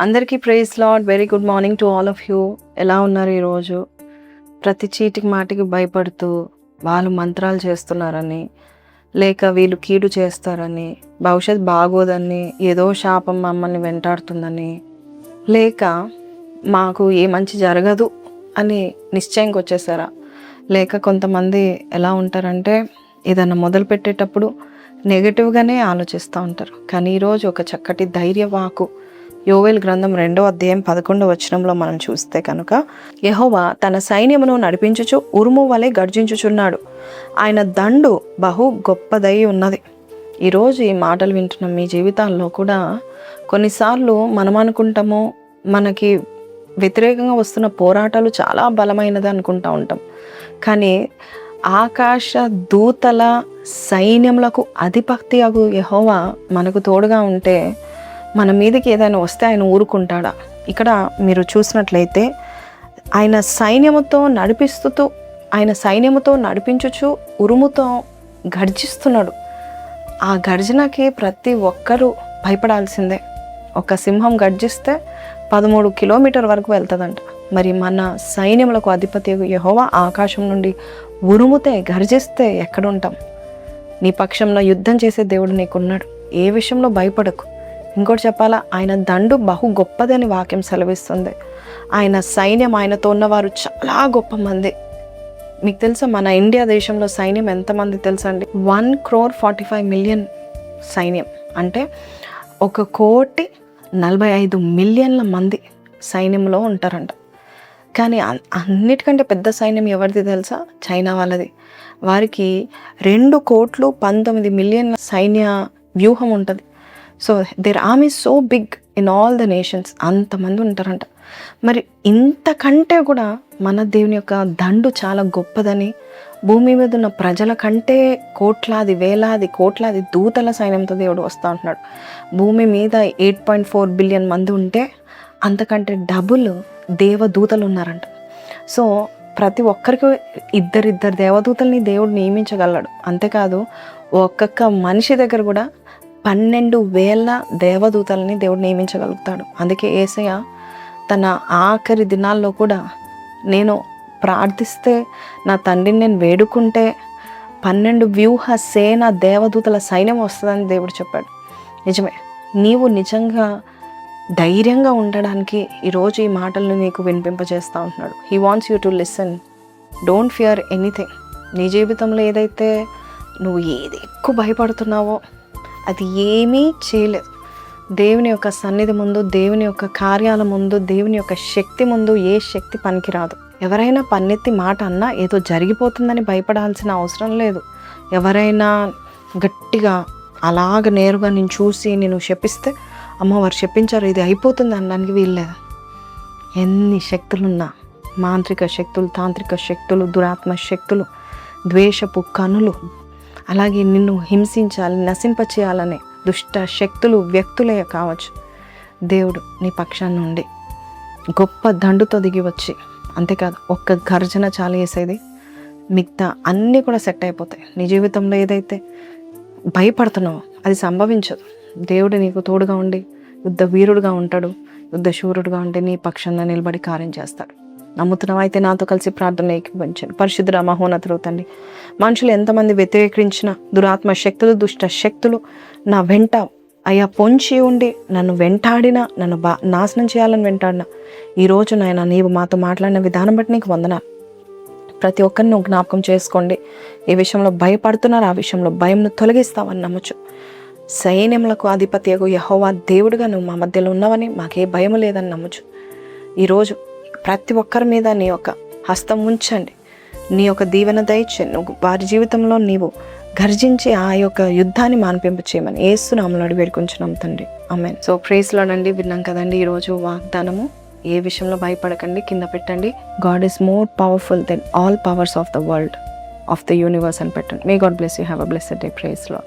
అందరికీ praise lord. Very good morning to all of you. ఎలా ఉన్నారు ఈరోజు? ప్రతి చీటికి మాటికి భయపడుతూ వాళ్ళు మంత్రాలు చేస్తున్నారని, లేక వీళ్ళు కీడు చేస్తారని, భవిష్యత్ బాగోదని, ఏదో శాపం మమ్మల్ని వెంటాడుతుందని, లేక మాకు ఏ మంచి జరగదు అని నిశ్చయంకి వచ్చేసారా? లేక కొంతమంది ఎలా ఉంటారంటే ఏదన్నా మొదలు పెట్టేటప్పుడు నెగిటివ్గానే ఆలోచిస్తూ ఉంటారు. కానీ ఈరోజు ఒక చక్కటి ధైర్యవాకు యోవేలు గ్రంథం 2వ అధ్యాయం 11వ వచనంలో మనం చూస్తే కనుక, యెహోవా తన సైన్యమును నడిపించుచు ఉరుము వలె గర్జించుచున్నాడు, ఆయన దండు బహు గొప్పదై ఉన్నది. ఈరోజు ఈ మాటలు వింటున్న మీ జీవితాల్లో కూడా కొన్నిసార్లు మనం అనుకుంటాము మనకి వ్యతిరేకంగా వస్తున్న పోరాటాలు చాలా బలమైనది అనుకుంటూ ఉంటాం. కానీ ఆకాశ దూతల సైన్యములకు అధిపతి అగు యెహోవా మనకు తోడుగా ఉంటే మన మీదకి ఏదైనా వస్తే ఆయన ఊరుకుంటాడా? ఇక్కడ మీరు చూసినట్లయితే ఆయన సైన్యముతో నడిపించుచు ఉరుముతో గర్జిస్తున్నాడు. ఆ గర్జనకి ప్రతి ఒక్కరూ భయపడాల్సిందే. ఒక సింహం గర్జిస్తే 13 కిలోమీటర్ వరకు వెళ్తుందంట. మరి మన సైన్యములకు అధిపతి యెహోవా ఆకాశం నుండి ఉరుముతే గర్జిస్తే ఎక్కడుంటాం? నీ పక్షంలో యుద్ధం చేసే దేవుడు నీకున్నాడు. ఏ విషయంలో భయపడకు. ఇంకోటి చెప్పాలా, ఆయన దండు బహు గొప్పదని వాక్యం సెలవిస్తుంది. ఆయన సైన్యం, ఆయనతో ఉన్నవారు చాలా గొప్ప మంది. మీకు తెలుసా మన ఇండియా దేశంలో సైన్యం ఎంతమంది తెలుసా అండి? 1,45,00,000 సైన్యం. అంటే 1,45,00,000 మంది సైన్యంలో ఉంటారంట. కానీ అన్నిటికంటే పెద్ద సైన్యం ఎవరిది తెలుసా? చైనా వాళ్ళది. వారికి 2,19,00,000 సైన్య వ్యూహం ఉంటుంది. So their army so big in all the nations. అంతమంది ఉంటారంట. మరి ఇంతకంటే కూడా మన దేవుని యొక్క దండు చాలా గొప్పదని, భూమి మీద ఉన్న ప్రజల కంటే కోట్లాది దూతల సైన్యంతో దేవుడు వస్తూ ఉంటున్నాడు. భూమి మీద 8.4 బిలియన్ మంది ఉంటే అంతకంటే డబుల్ దేవదూతలు ఉన్నారంట. సో ప్రతి ఒక్కరికి ఇద్దరిద్దరు దేవదూతల్ని దేవుడు నియమించగలడు. అంతేకాదు ఒక్కొక్క మనిషి దగ్గర కూడా 12,000 దేవదూతలని దేవుడు నియమించగలుగుతాడు. అందుకే యేసయ్య తన ఆఖరి దినాల్లో కూడా నేను ప్రార్థిస్తే, నా తండ్రిని నేను వేడుకుంటే 12 వ్యూహ సేన దేవదూతల సైన్యం వస్తుందని దేవుడు చెప్పాడు. నిజమే. నీవు నిజంగా ధైర్యంగా ఉండడానికి ఈరోజు ఈ మాటలను నీకు వినిపింపజేస్తూ ఉంటున్నాడు. He wants you to listen. Don't fear anything. నీ జీవితంలో ఏదైతే నువ్వు ఏది ఎక్కువ భయపడుతున్నావో అది ఏమీ చేయలేదు. దేవుని యొక్క సన్నిధి ముందు, దేవుని యొక్క కార్యాల ముందు, దేవుని యొక్క శక్తి ముందు ఏ శక్తి పనికిరాదు. ఎవరైనా పన్నెత్తి మాట అన్నా ఏదో జరిగిపోతుందని భయపడాల్సిన అవసరం లేదు. ఎవరైనా గట్టిగా అలాగ నేరుగా నేను చూసి నేను శపిస్తే, అమ్మ వారు శపించారు ఇది అయిపోతుంది అనడానికి వీల్లేదు. ఎన్ని శక్తులున్నా, మాంత్రిక శక్తులు, తాంత్రిక శక్తులు, దురాత్మ శక్తులు, ద్వేషపు కనులు, అలాగే నిన్ను హింసించాలి, నశింపచేయాలనే దుష్ట శక్తులు, వ్యక్తులే కావచ్చు, దేవుడు నీ పక్షాన్ని ఉండి గొప్ప దండుతో దిగి వచ్చి, అంతేకాదు ఒక్క గర్జన చాలు వేసేది, మిగతా అన్నీ కూడా సెట్ అయిపోతాయి. నీ జీవితంలో ఏదైతే భయపడుతున్నావో అది సంభవించదు. దేవుడు నీకు తోడుగా ఉండి యుద్ధ వీరుడుగా ఉంటాడు, యుద్ధ శూరుడుగా ఉండి నీ పక్షంగా నిలబడి కార్యం చేస్తాడు. నమ్ముతున్నావైతే నాతో కలిసి ప్రార్థన ఏకీభవించండి. పరిశుద్ధ మహోన్నతుడు తండ్రి, మనుషులు ఎంతమంది వ్యతిరేకించిన దురాత్మ శక్తులు, దుష్ట శక్తులు నా వెంట అయ్యా పొంచి ఉండి నన్ను వెంటాడినా, నన్ను నాశనం చేయాలని వెంటాడినా, ఈరోజు నాయన నీవు మాతో మాట్లాడిన విధానం బట్టి నీకు వందనాలు. ప్రతి ఒక్కరిని నువ్వు జ్ఞాపకం చేసుకోండి. ఏ విషయంలో భయపడుతున్నారు ఆ విషయంలో భయంను తొలగిస్తావని నమ్మచ్చు. సైన్యములకు అధిపతియగు యెహోవా దేవుడిగా నువ్వు మా మధ్యలో ఉన్నావని, మాకే భయం లేదని నమ్మచ్చు. ఈరోజు ప్రతి ఒక్కరి మీద నీ యొక్క హస్తం ఉంచండి, నీ యొక్క దీవెన దయచేయండి. నువ్వు వారి జీవితంలో నీవు గర్జించి ఆ యొక్క యుద్ధాన్ని మాన్పింపు చేయమని యేసు నామములో అడిగి వేడుకుంటున్నాం తండ్రి, ఆమేన్. సో ప్రైజ్ లార్డ్ అండి. విన్నాం కదండి ఈరోజు వాగ్దానము. ఏ విషయంలో భయపడకండి, కింద పెట్టండి. God is more powerful than all powers of the world, of the universe అని పెట్టండి. May God bless you. Have a blessed day. Praise lord.